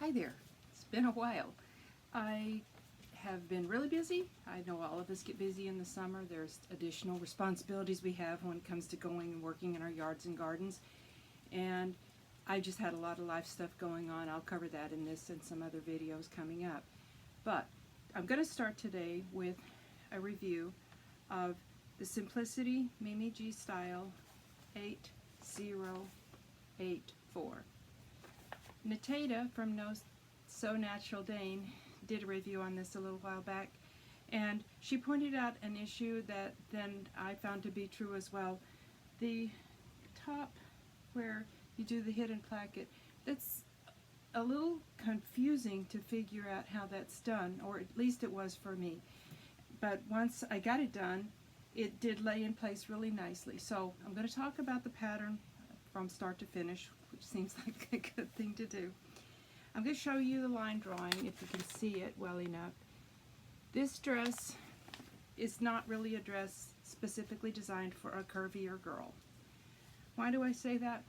Hi there. It's been a while. I have been really busy. I know all of us get busy in the summer. There's additional responsibilities we have when it comes to going and working in our yards and gardens. And I just had a lot of life stuff going on. I'll cover that in this and some other videos coming up. But I'm going to start today with a review of the Simplicity Mimi G Style 8084. Natata from So Natural Dane did a review on this a little while back, and she pointed out an issue that then I found to be true as well. The top where you do the hidden placket, that's a little confusing to figure out how that's done, or at least it was for me. But once I got it done, it did lay in place really nicely. So I'm going to talk about the pattern from start to finish, which seems like a good thing to do. I'm going to show you the line drawing if you can see it well enough. This dress is not really a dress specifically designed for a curvier girl. Why do I say that?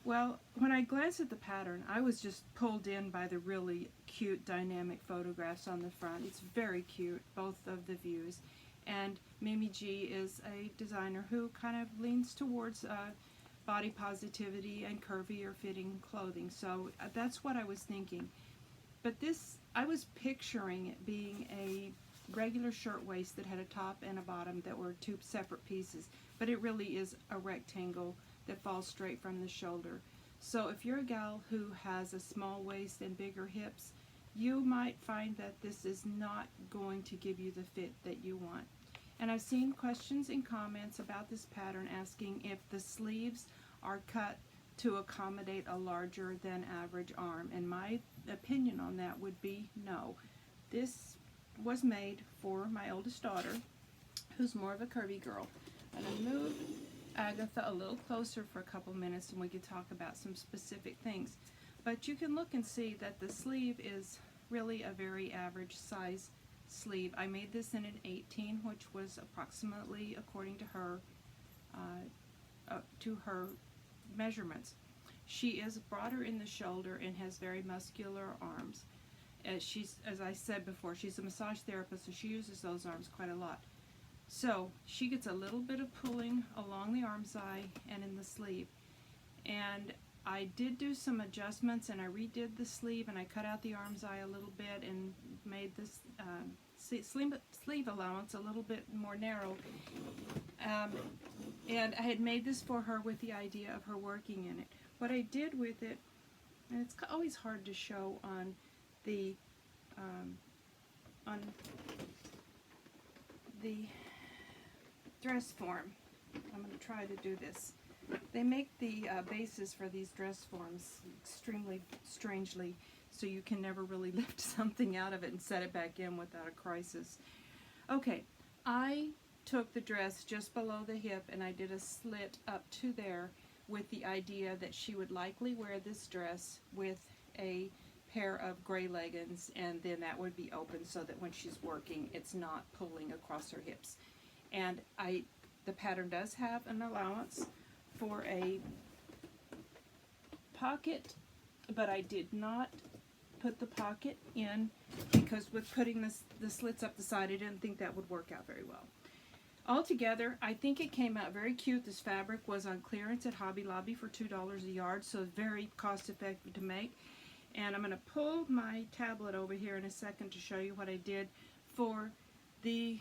Well, when I glanced at the pattern, I was just pulled in by the really cute dynamic photographs on the front. It's very cute, both of the views. And Mimi G is a designer who kind of leans towards body positivity and curvier fitting clothing. So that's what I was thinking. But this, I was picturing it being a regular shirtwaist that had a top and a bottom that were two separate pieces. But it really is a rectangle that falls straight from the shoulder. So if you're a gal who has a small waist and bigger hips, you might find that this is not going to give you the fit that you want. And I've seen questions and comments about this pattern asking if the sleeves are cut to accommodate a larger than average arm. And my opinion on that would be no. This was made for my oldest daughter, who's more of a curvy girl. I'm going to move Agatha a little closer for a couple minutes and we can talk about some specific things. But you can look and see that the sleeve is really a very average size sleeve. I made this in an 18, which was approximately according to her measurements. She is broader in the shoulder and has very muscular arms. As I said before, she's a massage therapist, so she uses those arms quite a lot. So she gets a little bit of pulling along the armscye and in the sleeve. And I did do some adjustments, and I redid the sleeve, and I cut out the armscye a little bit and made this sleeve allowance a little bit more narrow. And I had made this for her with the idea of her working in it. What I did with it, and it's always hard to show on the dress form. I'm going to try to do this. They make the bases for these dress forms extremely strangely, so you can never really lift something out of it and set it back in without a crisis. Okay, I took the dress just below the hip and I did a slit up to there with the idea that she would likely wear this dress with a pair of gray leggings, and then that would be open so that when she's working it's not pulling across her hips. And the pattern does have an allowance for a pocket, but I did not put the pocket in because with putting the slits up the side, I didn't think that would work out very well. Altogether, I think it came out very cute. This fabric was on clearance at Hobby Lobby for $2 a yard, so very cost effective to make. And I'm going to pull my tablet over here in a second to show you what I did for the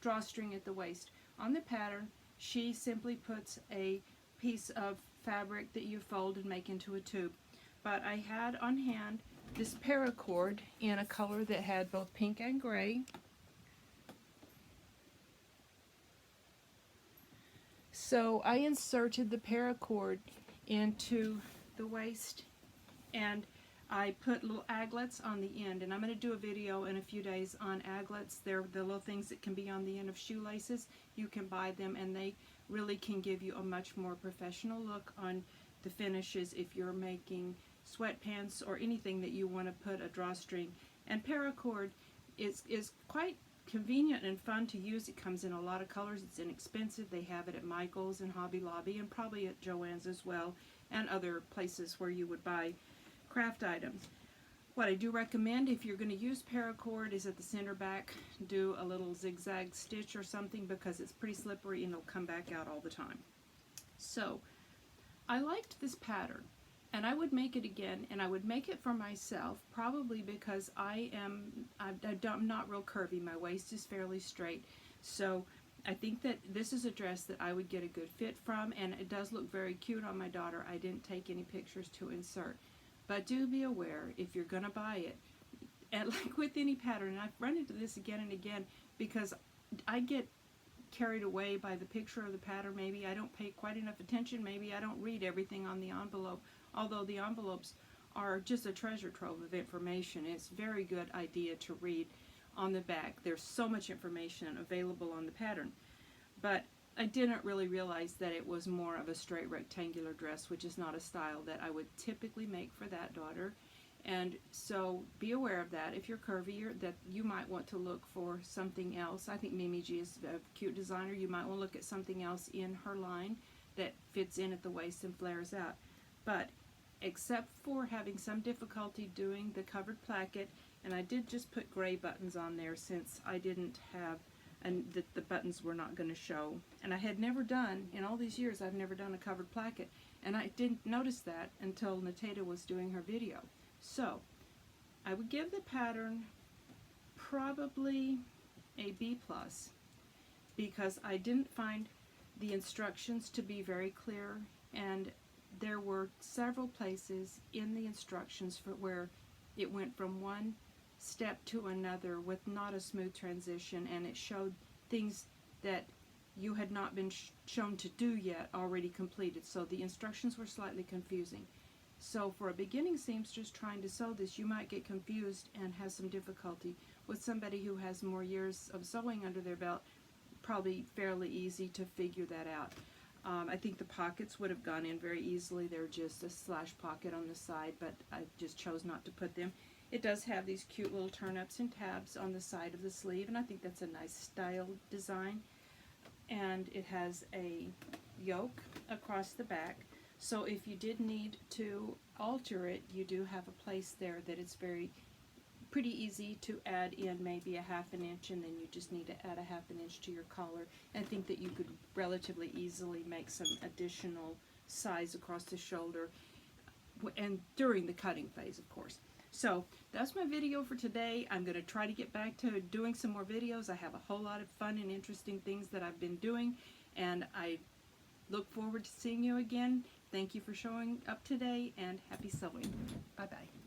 drawstring at the waist. On the pattern, she simply puts a piece of fabric that you fold and make into a tube. But I had on hand this paracord in a color that had both pink and gray. So I inserted the paracord into the waist and I put little aglets on the end, and I'm going to do a video in a few days on aglets. They're the little things that can be on the end of shoelaces. You can buy them and they really can give you a much more professional look on the finishes if you're making sweatpants or anything that you want to put a drawstring. And paracord is quite convenient and fun to use. It comes in a lot of colors. It's inexpensive. They have it at Michael's and Hobby Lobby and probably at Joann's as well, and other places where you would buy craft items. What I do recommend if you're going to use paracord is at the center back, do a little zigzag stitch or something, because it's pretty slippery and it'll come back out all the time. So I liked this pattern, and I would make it again, and I would make it for myself, probably because I'm not real curvy. My waist is fairly straight, so I think that this is a dress that I would get a good fit from, and it does look very cute on my daughter. I didn't take any pictures to insert. But do be aware, if you're going to buy it, and like with any pattern, and I've run into this again and again, because I get carried away by the picture of the pattern. Maybe I don't pay quite enough attention. Maybe I don't read everything on the envelope, although the envelopes are just a treasure trove of information. It's a very good idea to read on the back. There's so much information available on the pattern. But I didn't really realize that it was more of a straight rectangular dress, which is not a style that I would typically make for that daughter. And so be aware of that. If you're curvier, that you might want to look for something else. I think Mimi G is a cute designer. You might want to look at something else in her line that fits in at the waist and flares out. But except for having some difficulty doing the covered placket, and I did just put gray buttons on there since I didn't have, and the buttons were not going to show. And I had never done, in all these years, I've never done a covered placket. And I didn't notice that until Natata was doing her video. So, I would give the pattern probably a B+, because I didn't find the instructions to be very clear, and there were several places in the instructions for where it went from one step to another with not a smooth transition, and it showed things that you had not been shown to do yet already completed. So the instructions were slightly confusing. So for a beginning seamstress trying to sew this, you might get confused and have some difficulty. With somebody who has more years of sewing under their belt, probably fairly easy to figure that out. I think the pockets would have gone in very easily. They're just a slash pocket on the side, but I just chose not to put them. It does have these cute little turn-ups and tabs on the side of the sleeve, and I think that's a nice styled design. And it has a yoke across the back, so if you did need to alter it, you do have a place there that it's pretty easy to add in maybe a 1/2 inch, and then you just need to add a 1/2 inch to your collar. And I think that you could relatively easily make some additional size across the shoulder, and during the cutting phase, of course. So that's my video for today. I'm going to try to get back to doing some more videos. I have a whole lot of fun and interesting things that I've been doing, and I look forward to seeing you again. Thank you for showing up today, and happy sewing. Bye-bye.